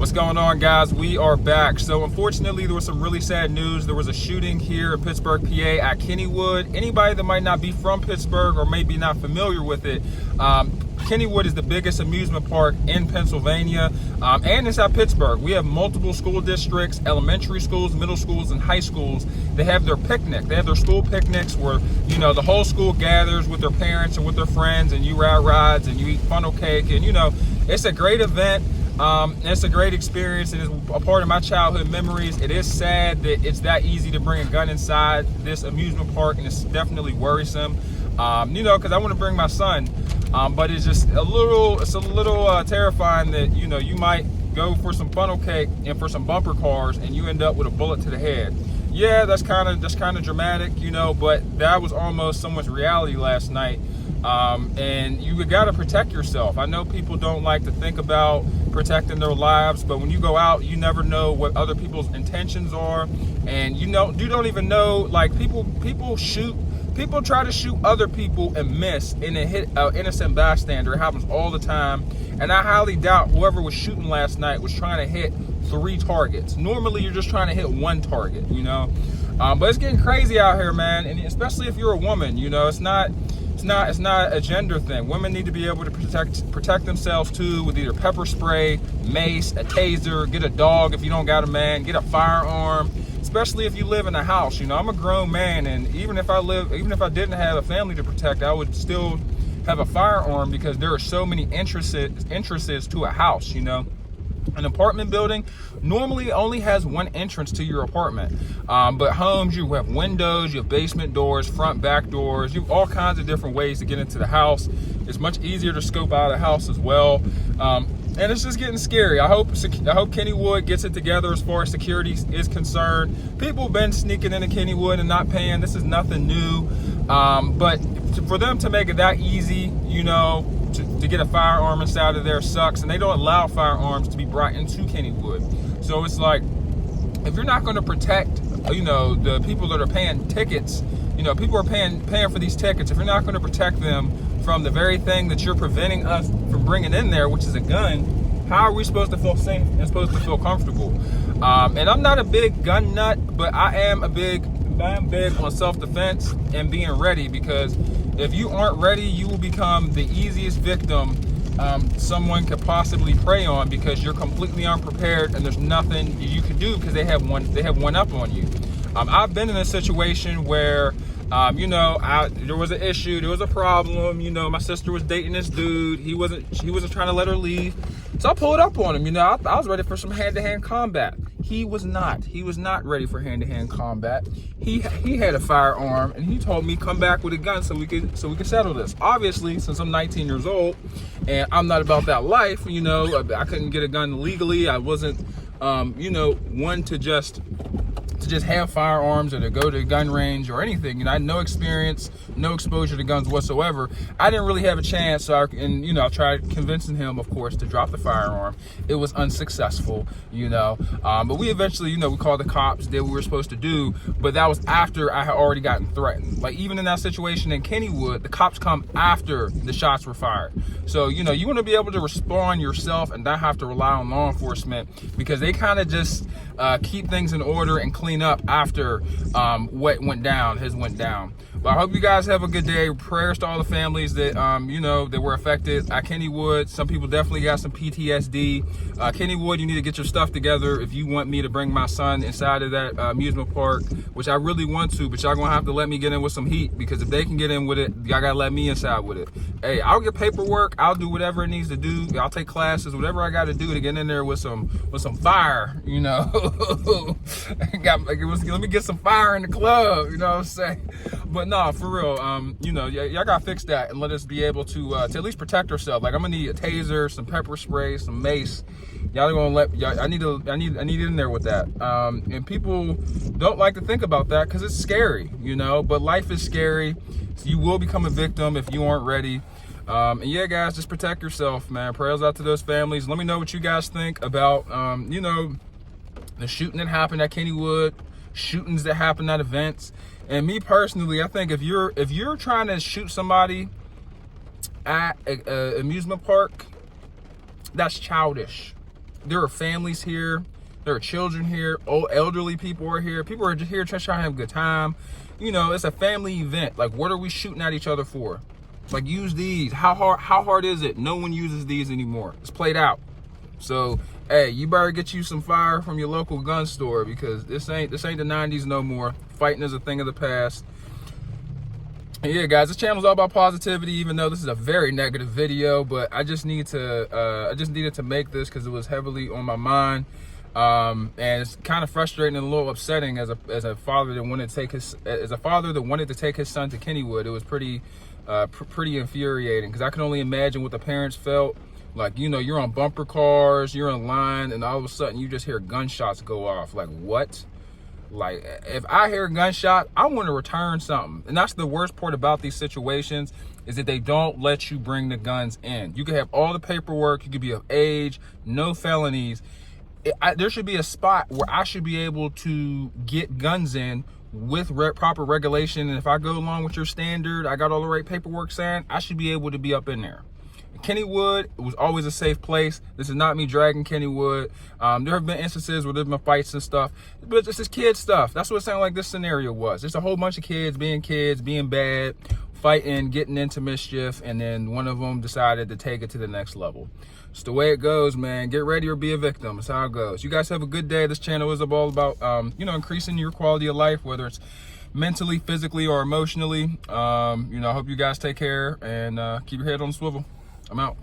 What's going on, guys? We are back. So unfortunately, there was some really sad news. There was a shooting here in Pittsburgh, PA at Kennywood. Anybody that might not be from Pittsburgh or maybe not familiar with it, Kennywood is the biggest amusement park in Pennsylvania, and it's at Pittsburgh. We have multiple school districts, elementary schools, middle schools, and high schools. They have their picnic. They have their school picnics where, you know, the whole school gathers with their parents and with their friends, and you ride rides and you eat funnel cake, and, you know, it's a great event. It's a great experience, and it's a part of my childhood memories. It is sad that it's that easy to bring a gun inside this amusement park, and it's definitely worrisome, you know, because I want to bring my son, but it's just a little terrifying that, you know, you might go for some funnel cake and for some bumper cars and you end up with a bullet to the head. Yeah, that's kind of dramatic, you know, but that was almost someone's reality last night. And you got to protect yourself. I know people don't like to think about protecting their lives, but when you go out, you never know what other people's intentions are, and you don't even know, like, people try to shoot other people and miss, and it hit an innocent bystander. It happens all the time, and I highly doubt whoever was shooting last night was trying to hit 3 targets. Normally you're just trying to hit 1 target, you know. But it's getting crazy out here, man, and especially if you're a woman, you know. It's not a gender thing. Women need to be able to protect themselves too, with either pepper spray, mace, a taser, get a dog if you don't got a man, get a firearm, especially if you live in a house. You know, I'm a grown man, and even if I didn't have a family to protect, I would still have a firearm, because there are so many entrances to a house, you know. An apartment building normally only has 1 entrance to your apartment, but homes, you have windows, you have basement doors, front, back doors, you have all kinds of different ways to get into the house. It's much easier to scope out a house as well, and it's just getting scary. I hope Kennywood gets it together as far as security is concerned. People have been sneaking into Kennywood and not paying. This is nothing new, but for them to make it that easy, you know, to get a firearm inside of there sucks, and they don't allow firearms to be brought into Kennywood. So it's like, if you're not going to protect, you know, the people that are paying tickets, you know, people are paying for these tickets. If you're not going to protect them from the very thing that you're preventing us from bringing in there, which is a gun, how are we supposed to feel safe and supposed to feel comfortable? And I'm not a big gun nut, but I am big on self-defense and being ready, because if you aren't ready, you will become the easiest victim someone could possibly prey on, because you're completely unprepared and there's nothing you can do, because they have one up on you. I've been in a situation where you know, there was an issue, there was a problem, you know, my sister was dating this dude, he wasn't trying to let her leave, so I pulled up on him, you know. I was ready for some hand-to-hand combat. He was not ready for hand-to-hand combat. He had a firearm, and he told me, come back with a gun so we could settle this. Obviously, since I'm 19 years old and I'm not about that life, you know, I couldn't get a gun legally. I wasn't you know, one to just have firearms or to go to a gun range or anything. You know, I had no experience, no exposure to guns whatsoever. I didn't really have a chance, so you know, I tried convincing him, of course, to drop the firearm. It was unsuccessful, you know, but we eventually, you know, we called the cops, did what we were supposed to do, but that was after I had already gotten threatened. Like, even in that situation in Kennywood, the cops come after the shots were fired. So, you know, you want to be able to respond yourself and not have to rely on law enforcement, because they kind of just keep things in order and clean up after what went down has went down. But I hope you guys have a good day. Prayers to all the families that you know, that were affected at Kennywood. Some people definitely got some PTSD. Kennywood, you need to get your stuff together if you want me to bring my son inside of that amusement park, which I really want to, but y'all gonna have to let me get in with some heat, because if they can get in with it, y'all gotta let me inside with it. Hey, I'll get paperwork, I'll do whatever it needs to do, I'll take classes, whatever I gotta do to get in there with some fire, you know. Let me get some fire in the club, you know what I'm saying? But no, for real, you know, y'all gotta fix that and let us be able to at least protect ourselves. Like, I'm gonna need a taser, some pepper spray, some mace. Y'all are gonna let, I need in there with that. And people don't like to think about that because it's scary, you know. But life is scary. So you will become a victim if you aren't ready. And yeah, guys, just protect yourself, man. Prayers out to those families. Let me know what you guys think about, you know, the shooting that happened at Kennywood, shootings that happen at events. And me personally, I think if you're trying to shoot somebody at an amusement park, that's childish. there are families here. There are children here. Old elderly people are here. People are just here trying to have a good time. You know, it's a family event. Like, what are we shooting at each other for? Like, use these. How hard is it? No one uses these anymore. It's played out. So, hey, you better get you some fire from your local gun store, because this ain't the 90s no more. Fighting is a thing of the past. And yeah, guys, this channel is all about positivity, even though this is a very negative video, but I just needed to make this because it was heavily on my mind. And it's kind of frustrating and a little upsetting as a father that wanted to take his son to Kennywood. It was pretty infuriating, because I can only imagine what the parents felt. Like, you know, you're on bumper cars, you're in line, and all of a sudden you just hear gunshots go off. Like, what? Like, if I hear a gunshot, I want to return something. And that's the worst part about these situations, is that they don't let you bring the guns in. You can have all the paperwork, you could be of age, no felonies. There should be a spot where I should be able to get guns in with proper regulation. And if I go along with your standard, I got all the right paperwork signed, I should be able to be up in there. Kennywood was always a safe place. This is not me dragging Kennywood. There have been instances where there's been fights and stuff, but it's just kid stuff. That's what it sounded like this scenario was. There's a whole bunch of kids, being bad, fighting, getting into mischief, and then one of them decided to take it to the next level. It's the way it goes, man. Get ready or be a victim. That's how it goes. You guys have a good day. This channel is all about, you know, increasing your quality of life, whether it's mentally, physically, or emotionally. You know, I hope you guys take care and keep your head on the swivel. I'm out.